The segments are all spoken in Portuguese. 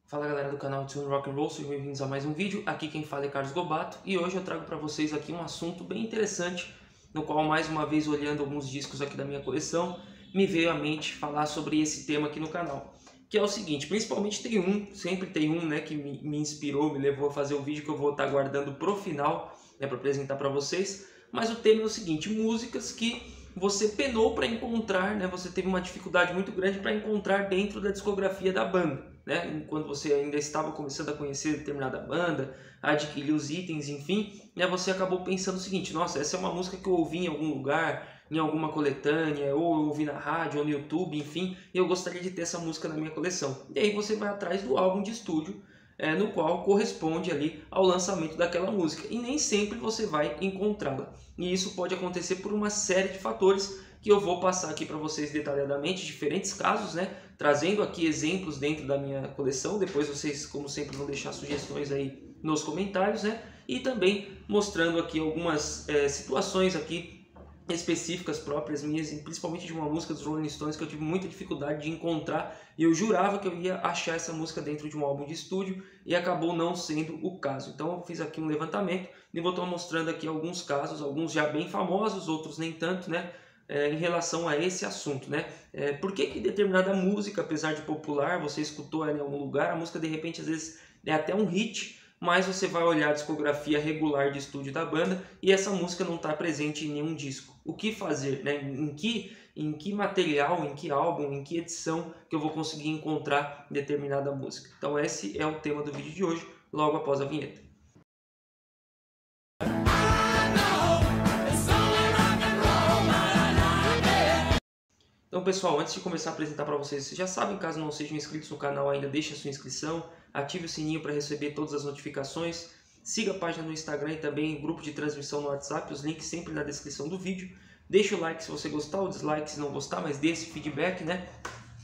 Fala galera do canal Tune Rock and Roll, sejam bem-vindos a mais um vídeo. Aqui quem fala é Carlos Gobato e hoje eu trago para vocês aqui um assunto bem interessante, no qual mais uma vez olhando alguns discos aqui da minha coleção, me veio à mente falar sobre esse tema aqui no canal. Que é o seguinte, principalmente sempre tem um, né, que me inspirou, me levou a fazer o vídeo que eu vou estar guardando pro final, né, para apresentar para vocês. Mas o tema é o seguinte, músicas que você penou para encontrar, né, você teve uma dificuldade muito grande para encontrar dentro da discografia da banda, né, quando você ainda estava começando a conhecer determinada banda, a adquirir os itens, enfim, né, você acabou pensando o seguinte, nossa, essa é uma música que eu ouvi em algum lugar, em alguma coletânea, ou eu ouvi na rádio, ou no YouTube, enfim, e eu gostaria de ter essa música na minha coleção. E aí você vai atrás do álbum de estúdio, no qual corresponde ali ao lançamento daquela música. E nem sempre você vai encontrá-la. E isso pode acontecer por uma série de fatores que eu vou passar aqui para vocês detalhadamente, diferentes casos, né? Trazendo aqui exemplos dentro da minha coleção. Depois vocês, como sempre, vão deixar sugestões aí nos comentários, né? E também mostrando aqui algumas situações aqui específicas próprias minhas, principalmente de uma música dos Rolling Stones que eu tive muita dificuldade de encontrar e eu jurava que eu ia achar essa música dentro de um álbum de estúdio e acabou não sendo o caso. Então eu fiz aqui um levantamento e vou estar mostrando aqui alguns casos, alguns já bem famosos, outros nem tanto, né? Em relação a esse assunto, né? Por que determinada música, apesar de popular, você escutou ela em algum lugar, a música de repente às vezes é até um hit, mas você vai olhar a discografia regular de estúdio da banda e essa música não está presente em nenhum disco. O que fazer, né? Em que material, em que álbum, em que edição que eu vou conseguir encontrar determinada música? Então esse é o tema do vídeo de hoje, logo após a vinheta. Então pessoal, antes de começar a apresentar para vocês já sabem, caso não sejam inscritos no canal ainda, deixe a sua inscrição, ative o sininho para receber todas as notificações, siga a página no Instagram e também o grupo de transmissão no WhatsApp, os links sempre na descrição do vídeo. Deixe o like se você gostar, o dislike se não gostar, mas dê esse feedback, né?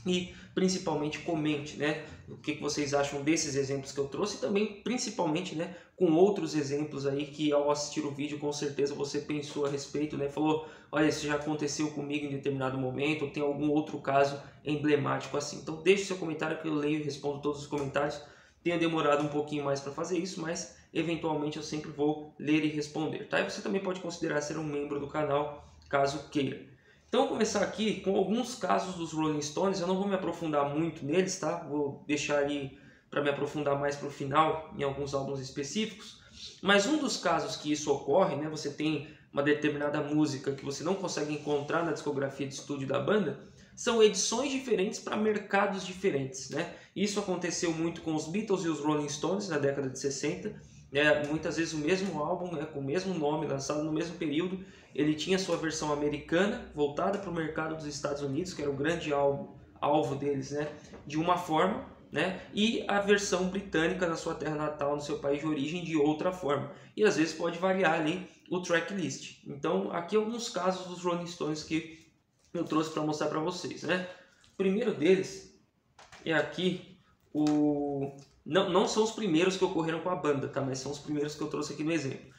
E principalmente comente, né, o que vocês acham desses exemplos que eu trouxe e também principalmente, né, com outros exemplos aí que ao assistir o vídeo com certeza você pensou a respeito, né, falou, olha, isso já aconteceu comigo em determinado momento ou tem algum outro caso emblemático assim. Então deixe seu comentário que eu leio e respondo todos os comentários. Tenha demorado um pouquinho mais para fazer isso, mas eventualmente eu sempre vou ler e responder, tá? E você também pode considerar ser um membro do canal caso queira. Então vou começar aqui com alguns casos dos Rolling Stones, eu não vou me aprofundar muito neles, tá? Vou deixar ali para me aprofundar mais para o final, em alguns álbuns específicos. Mas um dos casos que isso ocorre, né? Você tem uma determinada música que você não consegue encontrar na discografia de estúdio da banda, são edições diferentes para mercados diferentes, né? Isso aconteceu muito com os Beatles e os Rolling Stones na década de 60, muitas vezes o mesmo álbum, né, com o mesmo nome, lançado no mesmo período, ele tinha sua versão americana, voltada para o mercado dos Estados Unidos, que era o grande alvo deles, né, de uma forma, né, e a versão britânica na sua terra natal, no seu país de origem, de outra forma. E às vezes pode variar ali o tracklist. Então aqui alguns casos dos Rolling Stones que eu trouxe para mostrar para vocês, né. O primeiro deles é aqui o... Não são os primeiros que ocorreram com a banda, tá? Mas são os primeiros que eu trouxe aqui no exemplo.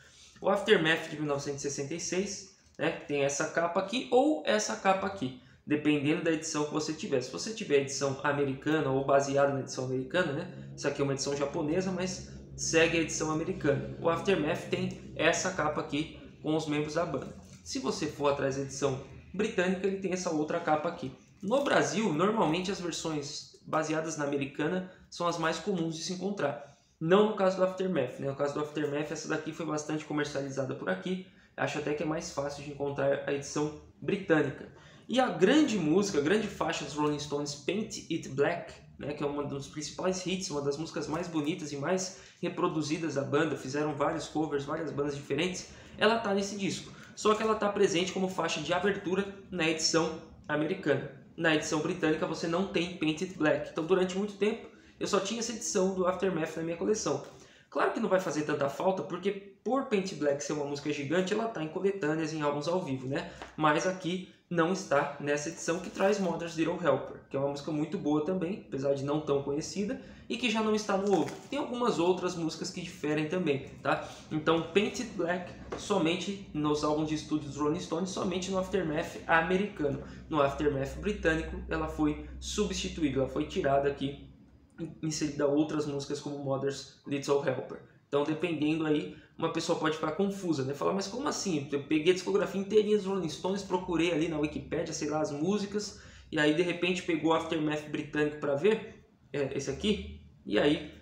O Aftermath de 1966, né? Tem essa capa aqui ou essa capa aqui, dependendo da edição que você tiver. Se você tiver edição americana ou baseada na edição americana, né? Isso aqui é uma edição japonesa, mas segue a edição americana. O Aftermath tem essa capa aqui com os membros da banda. Se você for atrás da edição britânica, ele tem essa outra capa aqui. No Brasil, normalmente as versões baseadas na americana são as mais comuns de se encontrar. Não no caso do Aftermath, né? No caso do Aftermath, essa daqui foi bastante comercializada por aqui. Acho até que é mais fácil de encontrar a edição britânica. E a grande música, a grande faixa dos Rolling Stones, Paint It Black, né? Que é uma dos principais hits, uma das músicas mais bonitas e mais reproduzidas da banda. Fizeram vários covers, várias bandas diferentes. Ela está nesse disco. Só que ela está presente como faixa de abertura na edição americana. Na edição britânica você não tem Paint It Black. Então durante muito tempo eu só tinha essa edição do Aftermath na minha coleção. Claro que não vai fazer tanta falta, porque por Paint It Black ser uma música gigante, ela está em coletâneas, em álbuns ao vivo, né? Mas aqui não está nessa edição que traz Mother's Little Helper, que é uma música muito boa também, apesar de não tão conhecida, e que já não está no outro. Tem algumas outras músicas que diferem também, tá? Então Paint It Black somente nos álbuns de estúdio dos Rolling Stones, somente no Aftermath americano. No Aftermath britânico ela foi substituída, ela foi tirada aqui inserida outras músicas como Mother's Little Helper. Então, dependendo aí, uma pessoa pode ficar confusa, né? Falar, mas como assim? Eu peguei a discografia inteirinha dos Rolling Stones, procurei ali na Wikipédia, sei lá, as músicas, e aí de repente pegou o Aftermath britânico para ver, esse aqui, e aí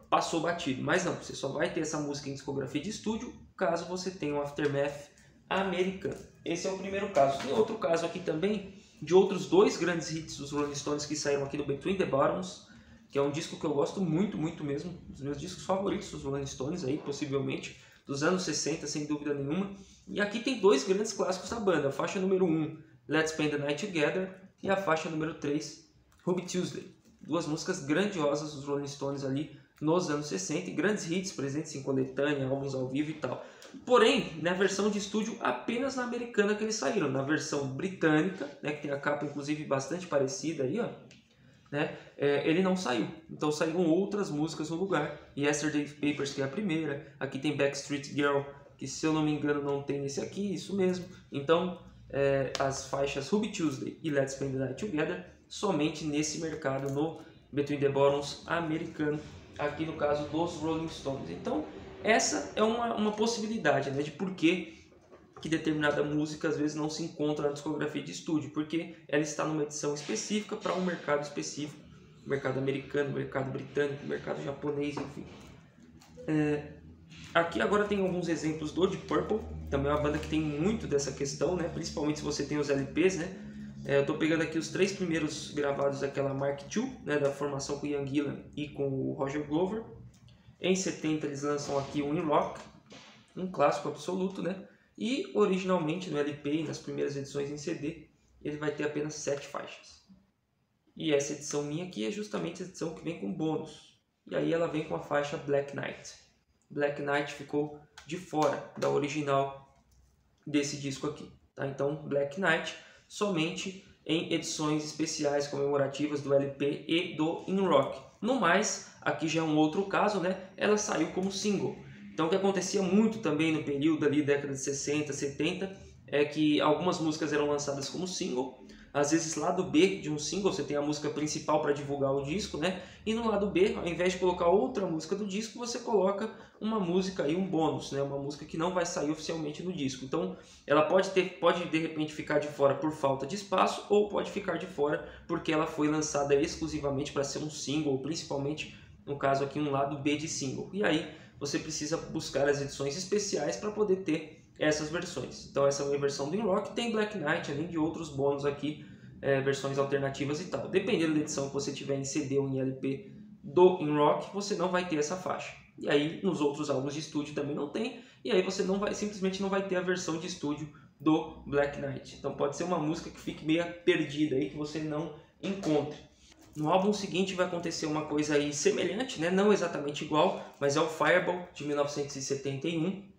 passou batido. Mas não, você só vai ter essa música em discografia de estúdio caso você tenha um Aftermath americano. Esse é o primeiro caso. Tem outro caso aqui também, de outros dois grandes hits dos Rolling Stones que saíram aqui do Between the Bottoms, que é um disco que eu gosto muito, muito mesmo, dos meus discos favoritos dos Rolling Stones aí, possivelmente, dos anos 60, sem dúvida nenhuma. E aqui tem dois grandes clássicos da banda, a faixa número 1, Let's Spend the Night Together, e a faixa número 3, Ruby Tuesday. Duas músicas grandiosas dos Rolling Stones ali nos anos 60, e grandes hits presentes em coletânea, álbuns ao vivo e tal. Porém, na versão de estúdio, apenas na americana que eles saíram. Na versão britânica, né, que tem a capa inclusive bastante parecida aí, ó, né, ele não saiu. Então saíram outras músicas no lugar. Yesterday Papers, que é a primeira. Aqui tem Backstreet Girl, que se eu não me engano não tem nesse aqui, isso mesmo. Então as faixas Ruby Tuesday e Let's Spend the Night Together somente nesse mercado, no Between the Bottoms americano, aqui no caso dos Rolling Stones. Então essa é uma possibilidade, né, de por que determinada música às vezes não se encontra na discografia de estúdio, porque ela está numa edição específica para um mercado específico, mercado americano, mercado britânico, mercado japonês, enfim. Aqui agora tem alguns exemplos do Deep Purple, também é uma banda que tem muito dessa questão, né, principalmente se você tem os LPs, né. Eu estou pegando aqui os 3 primeiros gravados daquela Mark II, né, da formação com o Ian Gillan e com o Roger Glover. Em 70 eles lançam aqui o In Rock, um clássico absoluto, né? E originalmente no LP e nas primeiras edições em CD ele vai ter apenas 7 faixas. E essa edição minha aqui é justamente a edição que vem com bônus. E aí ela vem com a faixa Black Knight. Black Knight ficou de fora da original desse disco aqui, tá? Então Black Knight somente em edições especiais comemorativas do LP e do In Rock. No mais, aqui já é um outro caso, né? Ela saiu como single. Então o que acontecia muito também no período ali, década de 60, 70, é que algumas músicas eram lançadas como single. Às vezes lado B de um single você tem a música principal para divulgar o disco, né? E no lado B, ao invés de colocar outra música do disco, você coloca uma música e um bônus, né? Uma música que não vai sair oficialmente no disco. Então ela pode de repente ficar de fora por falta de espaço, ou pode ficar de fora porque ela foi lançada exclusivamente para ser um single, principalmente no caso aqui um lado B de single. E aí você precisa buscar as edições especiais para poder ter essas versões. Então essa é a minha versão do In Rock, tem Black Knight, além de outros bônus aqui, versões alternativas e tal. Dependendo da edição que você tiver em CD ou em LP do In Rock, você não vai ter essa faixa. E aí nos outros álbuns de estúdio também não tem, e aí você simplesmente não vai ter a versão de estúdio do Black Knight. Então pode ser uma música que fique meio perdida aí, que você não encontre. No álbum seguinte vai acontecer uma coisa aí semelhante, né? Não exatamente igual, mas é o Fireball de 1971.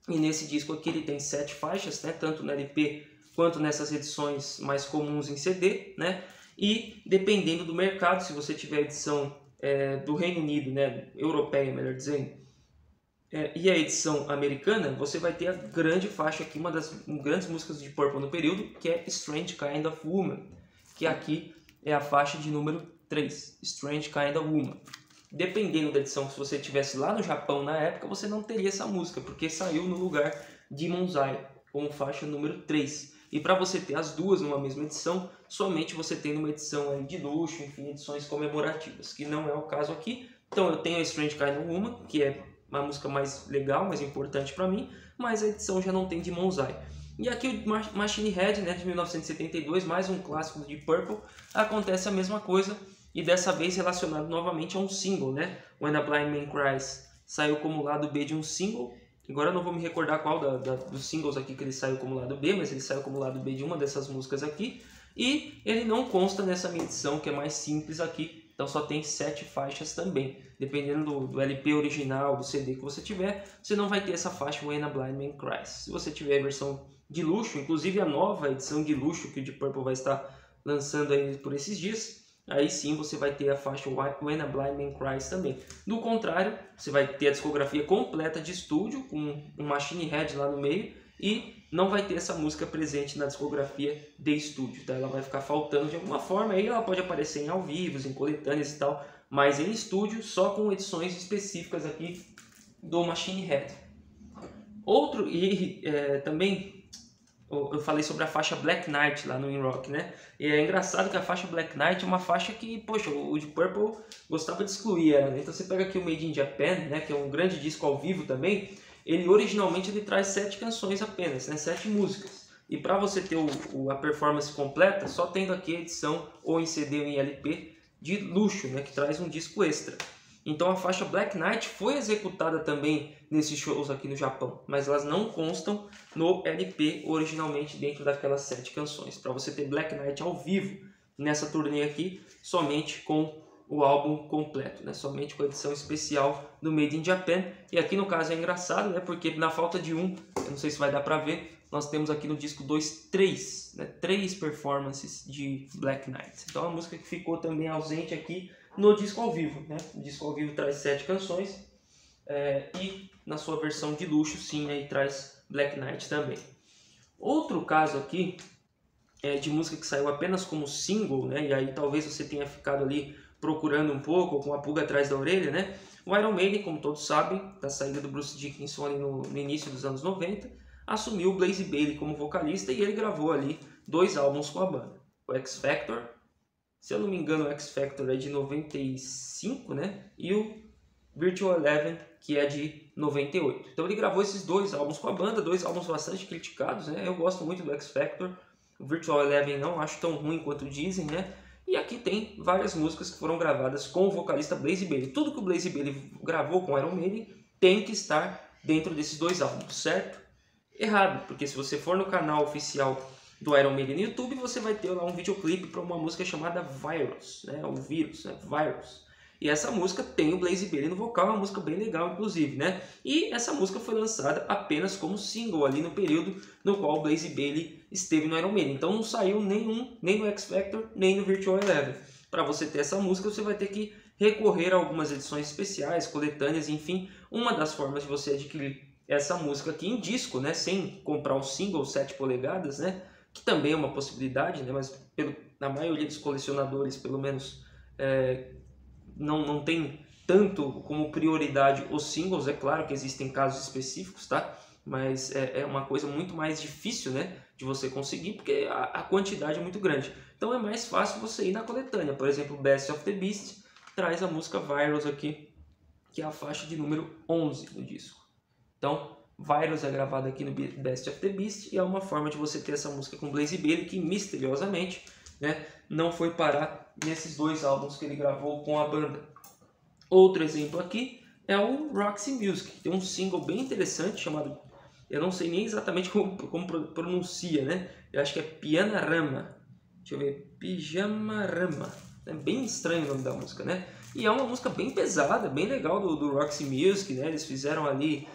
E nesse disco aqui ele tem 7 faixas, né? Tanto no LP quanto nessas edições mais comuns em CD, né? E dependendo do mercado, se você tiver a edição do Reino Unido, né? Europeia, melhor dizendo, e a edição americana, você vai ter a grande faixa aqui, uma das grandes músicas de Purple no período, que é Strange Kind of Woman, que aqui é a faixa de número 3, Strange Kind of Woman. Dependendo da edição, se você estivesse lá no Japão na época, você não teria essa música, porque saiu no lugar de Monzai, como faixa número 3. E para você ter as duas numa mesma edição, somente você tem numa edição aí de luxo, enfim, edições comemorativas, que não é o caso aqui. Então eu tenho a Strange Kind of Woman, que é uma música mais legal, mais importante para mim, mas a edição já não tem de Monzai. E aqui o Machine Head, né, de 1972, mais um clássico de Purple, acontece a mesma coisa, e dessa vez relacionado novamente a um single, né? When a Blind Man Cries saiu como lado B de um single. Agora eu não vou me recordar qual dos singles aqui que ele saiu como lado B, mas ele saiu como lado B de uma dessas músicas aqui. E ele não consta nessa minha edição, que é mais simples aqui, então só tem 7 faixas também. Dependendo do LP original, do CD que você tiver, você não vai ter essa faixa When a Blind Man Cries. Se você tiver a versão de luxo, inclusive a nova edição de luxo que o Deep Purple vai estar lançando aí por esses dias, aí sim você vai ter a faixa When a Blind Man Cries também. Do contrário, você vai ter a discografia completa de estúdio, com um Machine Head lá no meio, e não vai ter essa música presente na discografia de estúdio, tá? Ela vai ficar faltando de alguma forma, aí ela pode aparecer em ao vivo, em coletâneas e tal, mas em estúdio só com edições específicas aqui do Machine Head. Outro, e também eu falei sobre a faixa Black Knight lá no In Rock, né? E é engraçado que a faixa Black Knight é uma faixa que, poxa, o Deep Purple gostava de excluir ela, né? Então você pega aqui o Made in Japan, né? Que é um grande disco ao vivo também. Ele originalmente ele traz 7 canções apenas, né? 7 músicas. E para você ter a performance completa, só tendo aqui a edição ou em CD ou em LP de luxo, né? Que traz um disco extra. Então a faixa Black Knight foi executada também nesses shows aqui no Japão, mas elas não constam no LP originalmente dentro daquelas 7 canções. Para você ter Black Knight ao vivo nessa turnê aqui, somente com o álbum completo, né? Somente com a edição especial do Made in Japan. E aqui no caso é engraçado, né? Porque na falta de um, eu não sei se vai dar para ver, nós temos aqui no disco 2, 3, né? 3 performances de Black Knight. Então a música que ficou também ausente aqui no disco ao vivo, né? O disco ao vivo traz 7 canções e na sua versão de luxo, sim, aí traz Black Knight também. Outro caso aqui de música que saiu apenas como single, né? E aí talvez você tenha ficado ali procurando um pouco, com a pulga atrás da orelha, né? O Iron Maiden, como todos sabem, da saída do Bruce Dickinson ali no início dos anos 90, assumiu o Blaze Bayley como vocalista e ele gravou ali 2 álbuns com a banda. O X Factor, se eu não me engano, o X Factor é de 95, né? E o Virtual Eleven, que é de 98. Então ele gravou esses 2 álbuns com a banda, 2 álbuns bastante criticados, né? Eu gosto muito do X Factor. O Virtual Eleven não acho tão ruim quanto dizem, né? E aqui tem várias músicas que foram gravadas com o vocalista Blaze Bayley. Tudo que o Blaze Bayley gravou com Iron Maiden tem que estar dentro desses 2 álbuns, certo? Errado, porque se você for no canal oficial do Iron Maiden no YouTube, você vai ter lá um videoclipe para uma música chamada Virus, né? O vírus, né? Virus. E essa música tem o Blaze Bayley no vocal, é uma música bem legal, inclusive, né? E essa música foi lançada apenas como single ali no período no qual o Blaze Bayley esteve no Iron Maiden. Então não saiu nem no X Factor, nem no Virtual Eleven. Para você ter essa música, você vai ter que recorrer a algumas edições especiais, coletâneas, enfim. Uma das formas de você adquirir essa música aqui em disco, né? Sem comprar o single 7 polegadas, né? Que também é uma possibilidade, né? Mas na maioria dos colecionadores, pelo menos, não tem tanto como prioridade os singles. É claro que existem casos específicos, tá? Mas é uma coisa muito mais difícil, né, de você conseguir, porque a quantidade é muito grande. Então é mais fácil você ir na coletânea. Por exemplo, Best of the Beast traz a música Virus aqui, que é a faixa de número 11 do disco. Então, Virus é gravado aqui no Best of the Beast e é uma forma de você ter essa música com Blaze Bayley, que misteriosamente, né, não foi parar nesses 2 álbuns que ele gravou com a banda. Outro exemplo aqui é o Roxy Music, que tem um single bem interessante chamado, eu não sei nem exatamente como pronuncia, né? Eu acho que é Pianarama. Deixa eu ver, Pijamarama. É bem estranho o nome da música, né? E é uma música bem pesada, bem legal do Roxy Music, né? Eles fizeram ali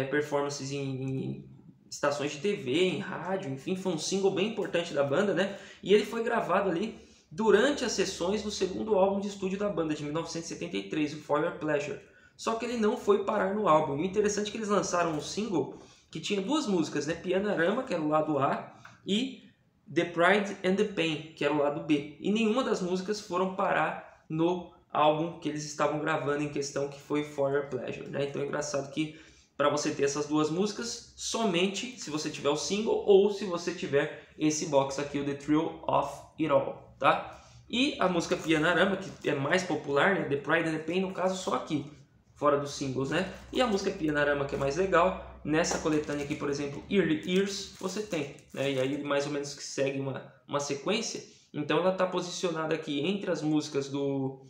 performances em estações de TV, em rádio, enfim, foi um single bem importante da banda, né? E ele foi gravado ali durante as sessões do segundo álbum de estúdio da banda, de 1973, o For Your Pleasure. Só que ele não foi parar no álbum. E o interessante é que eles lançaram um single que tinha 2 músicas, né? Pianarama, que era o lado A, e The Pride and the Pain, que era o lado B. E nenhuma das músicas foram parar no álbum que eles estavam gravando em questão, que foi For Your Pleasure, né? Então é engraçado que para você ter essas 2 músicas, somente se você tiver o single ou se você tiver esse box aqui, o The Thrill of It All, tá? E a música Pianarama, que é mais popular, né? The Pride and the Pain, no caso, só aqui, fora dos singles, né? E a música Pianarama, que é mais legal, nessa coletânea aqui, por exemplo, Early Years, você tem, né? E aí mais ou menos que segue uma sequência. Então ela está posicionada aqui entre as músicas do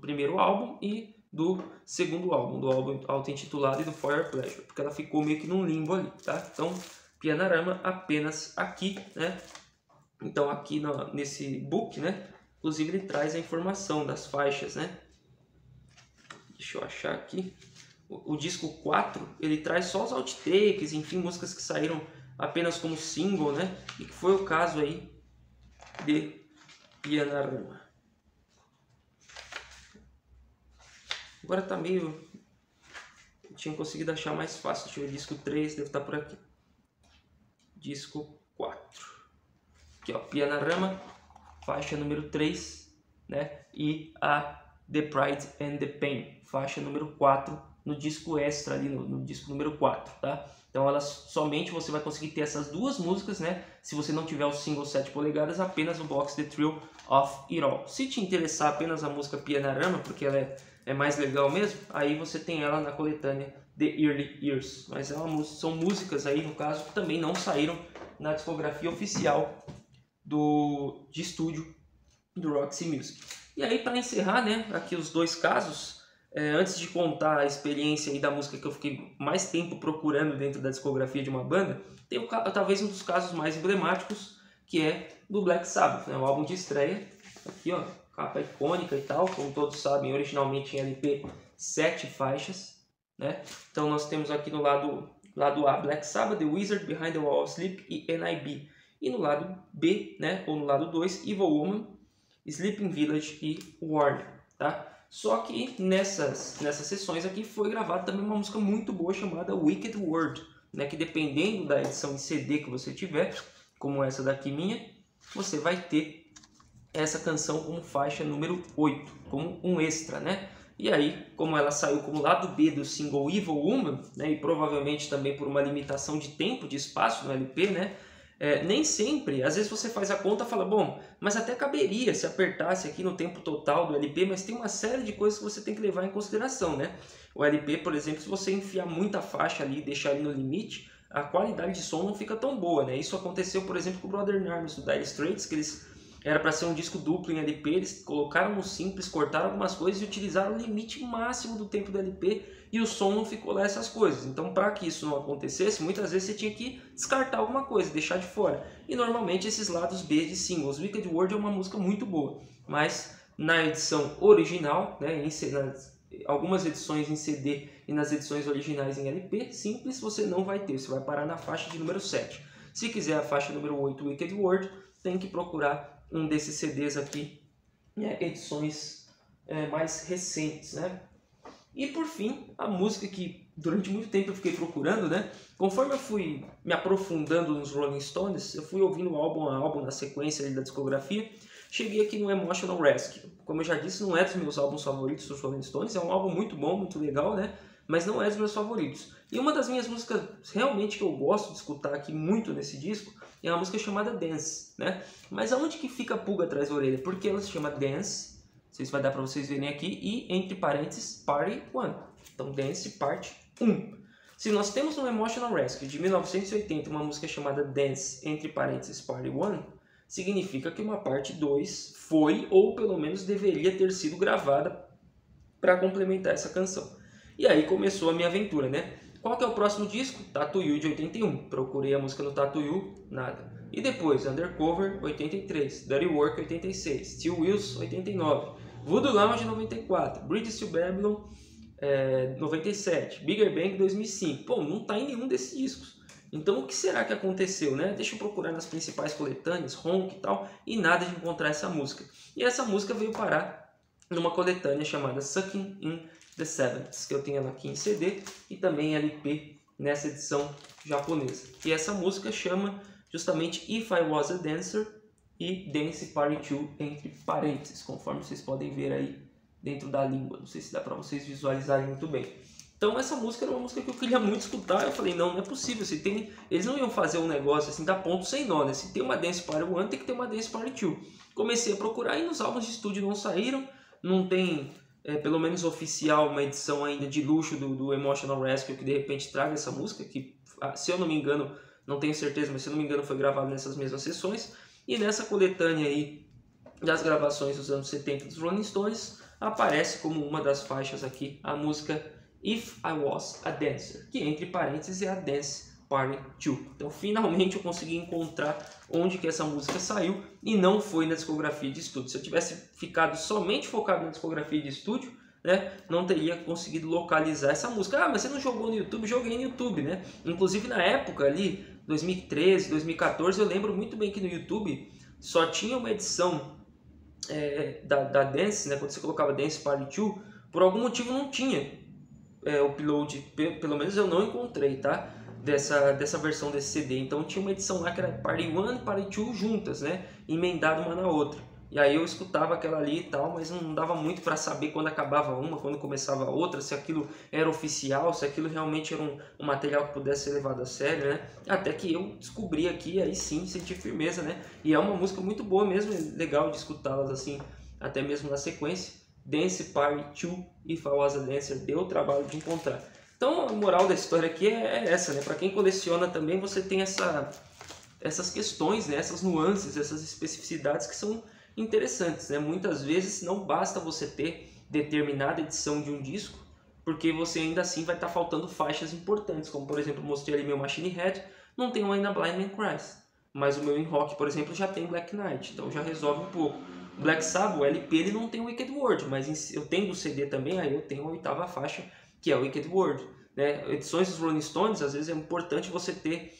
primeiro álbum e do segundo álbum, do álbum auto-intitulado e do For Your Pleasure, porque ela ficou meio que num limbo ali, tá? Então, Pianarama apenas aqui, né? Então aqui nesse book, né? Inclusive ele traz a informação das faixas, né? Deixa eu achar aqui. O disco 4, ele traz só os outtakes, enfim, músicas que saíram apenas como single, né? E que foi o caso aí de Pianarama. Agora tá meio... Eu tinha conseguido achar mais fácil. Deixa eu ver, disco 3 deve estar por aqui. Disco 4. Aqui, ó, Pianarama, faixa número 3, né? E a The Pride and the Pain, faixa número 4 no disco extra ali, no disco número 4, tá? Então elas, somente você vai conseguir ter essas duas músicas, né? Se você não tiver o single 7 polegadas, apenas o box The Thrill of It All. Se te interessar apenas a música Pianarama, porque ela é mais legal mesmo, aí você tem ela na coletânea The Early Years. Mas são músicas aí, no caso, que também não saíram na discografia oficial de estúdio do Roxy Music. E aí, para encerrar, né, aqui os dois casos, antes de contar a experiência aí da música que eu fiquei mais tempo procurando dentro da discografia de uma banda, tem talvez um dos casos mais emblemáticos, que é do Black Sabbath, né, o álbum de estreia. Aqui, ó, capa icônica e tal, como todos sabem, originalmente em LP 7 faixas, né? Então nós temos aqui no lado A Black Sabbath, The Wizard, Behind the Wall of Sleep e N.I.B. E no lado B, né, ou no lado 2, Evil Woman, Sleeping Village e Warning, tá? Só que nessas sessões aqui foi gravada também uma música muito boa chamada Wicked World, né, que dependendo da edição em CD que você tiver, como essa daqui minha, você vai ter essa canção como faixa número 8, como um extra, né? E aí, como ela saiu como lado B do single Evil Woman, né, e provavelmente também por uma limitação de tempo, de espaço no LP, né? Nem sempre, às vezes você faz a conta e fala, bom, mas até caberia se apertasse aqui no tempo total do LP, mas tem uma série de coisas que você tem que levar em consideração, né? O LP, por exemplo, se você enfiar muita faixa ali e deixar ele no limite, a qualidade de som não fica tão boa, né? Isso aconteceu, por exemplo, com o Brother Narmes do Dire Straits, que era para ser um disco duplo em LP, eles colocaram no simples, cortaram algumas coisas e utilizaram o limite máximo do tempo do LP e o som não ficou lá essas coisas. Então, para que isso não acontecesse, muitas vezes você tinha que descartar alguma coisa, deixar de fora. E normalmente esses lados B de singles. Wicked World é uma música muito boa, mas na edição original, né, algumas edições em CD e nas edições originais em LP, simples você não vai ter, você vai parar na faixa de número 7. Se quiser a faixa número 8, Wicked World, tem que procurar um desses CDs aqui, né, edições mais recentes, né? E por fim, a música que durante muito tempo eu fiquei procurando, né? Conforme eu fui me aprofundando nos Rolling Stones, eu fui ouvindo álbum a álbum na sequência ali da discografia, cheguei aqui no Emotional Rescue. Como eu já disse, não é dos meus álbuns favoritos dos Rolling Stones, é um álbum muito bom, muito legal, né? Mas não é dos meus favoritos. E uma das minhas músicas realmente que eu gosto de escutar aqui muito nesse disco é uma música chamada Dance, né? Mas aonde que fica a pulga atrás da orelha? Porque ela se chama Dance, vai dar para vocês verem aqui, e entre parênteses, Party 1. Então, Dance Parte 1. Se nós temos no Emotional Rescue de 1980 uma música chamada Dance, entre parênteses, Party 1, significa que uma parte 2 foi, ou pelo menos deveria ter sido gravada para complementar essa canção. E aí começou a minha aventura, né? Qual que é o próximo disco? Tattoo You de 81. Procurei a música no Tattoo You, nada. E depois, Undercover, 83. Dirty Work, 86. Steel Wheels, 89. Voodoo Lounge, 94. Bridges to Babylon, 97. Bigger Bang, 2005. Pô, não tá em nenhum desses discos. Então o que será que aconteceu, né? Deixa eu procurar nas principais coletâneas, Honk e tal, e nada de encontrar essa música. E essa música veio parar numa coletânea chamada Sucking in the Sevens, que eu tenho ela aqui em CD e também em LP nessa edição japonesa. E essa música chama justamente If I Was a Dancer e Dance Party 2 entre parênteses, conforme vocês podem ver aí dentro da língua. Não sei se dá para vocês visualizarem muito bem. Então essa música era uma música que eu queria muito escutar. Eu falei, não é possível. Eles não iam fazer um negócio assim, dar ponto sem nó, né? Se tem uma Dance Party 1, tem que ter uma Dance Party 2. Comecei a procurar e nos álbuns de estúdio não saíram. Não tem, pelo menos oficial, uma edição ainda de luxo do Emotional Rescue que de repente traga essa música, que se eu não me engano, não tenho certeza, mas se eu não me engano foi gravado nessas mesmas sessões. E nessa coletânea aí das gravações dos anos 70 dos Rolling Stones, aparece como uma das faixas aqui a música If I Was a Dancer, que entre parênteses é a Dance Party 2. Então finalmente eu consegui encontrar onde que essa música saiu e não foi na discografia de estúdio. Se eu tivesse ficado somente focado na discografia de estúdio, né, não teria conseguido localizar essa música. Ah, mas você não jogou no YouTube? Joguei no YouTube, né? Inclusive na época ali, 2013, 2014, eu lembro muito bem que no YouTube só tinha uma edição da Dance, né? Quando você colocava Dance Party 2, por algum motivo não tinha upload, pelo menos eu não encontrei, tá? Dessa versão desse CD. Então tinha uma edição lá que era Party 1 e Party 2 juntas, né? Emendado uma na outra. E aí eu escutava aquela ali e tal, mas não dava muito para saber quando acabava uma, quando começava a outra, se aquilo era oficial, se aquilo realmente era um material que pudesse ser levado a sério, né? Até que eu descobri aqui, aí sim senti firmeza, né? E é uma música muito boa mesmo, é legal de escutá-las assim, até mesmo na sequência. Dance Party 2, If I Was a Dancer, deu trabalho de encontrar. Então a moral da história aqui é essa, né? Para quem coleciona também, você tem essas questões, né? Essas nuances, essas especificidades que são interessantes, né? Muitas vezes não basta você ter determinada edição de um disco, porque você ainda assim vai estar faltando faixas importantes, como por exemplo, mostrei ali meu Machine Head, não tenho ainda Blind Man Cries, mas o meu In Rock, por exemplo, já tem Black Knight, então já resolve um pouco. Black Sabbath, o LP, ele não tem o Wicked World, mas eu tenho o CD também, aí eu tenho a 8ª faixa, que é o Wicked World. Né? Edições dos Rolling Stones, às vezes é importante você ter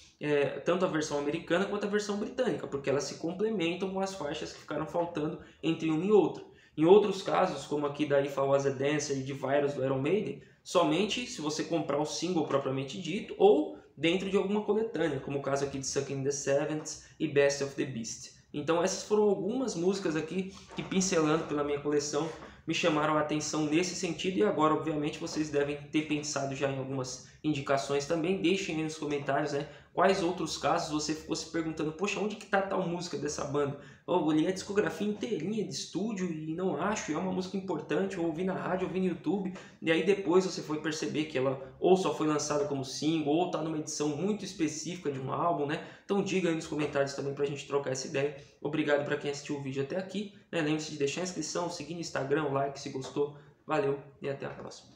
tanto a versão americana quanto a versão britânica, porque elas se complementam com as faixas que ficaram faltando entre uma e outra. Em outros casos, como aqui da If I Was a Dancer e de Virus do Iron Maiden, somente se você comprar o single propriamente dito ou dentro de alguma coletânea, como o caso aqui de Sucking in the Seventh e Best of the Beast. Então essas foram algumas músicas aqui que, pincelando pela minha coleção, me chamaram a atenção nesse sentido, e agora obviamente vocês devem ter pensado já em algumas indicações também. Deixem aí nos comentários, né, quais outros casos você ficou se perguntando, poxa, onde que tá tal música dessa banda? Eu olhei a discografia inteirinha de estúdio e não acho, e é uma música importante, eu ouvi na rádio, ouvi no YouTube, e aí depois você foi perceber que ela ou só foi lançada como single, ou tá numa edição muito específica de um álbum, né? Então diga aí nos comentários também pra gente trocar essa ideia. Obrigado para quem assistiu o vídeo até aqui, né? Lembre-se de deixar a inscrição, seguir no Instagram, o like se gostou. Valeu e até a próxima.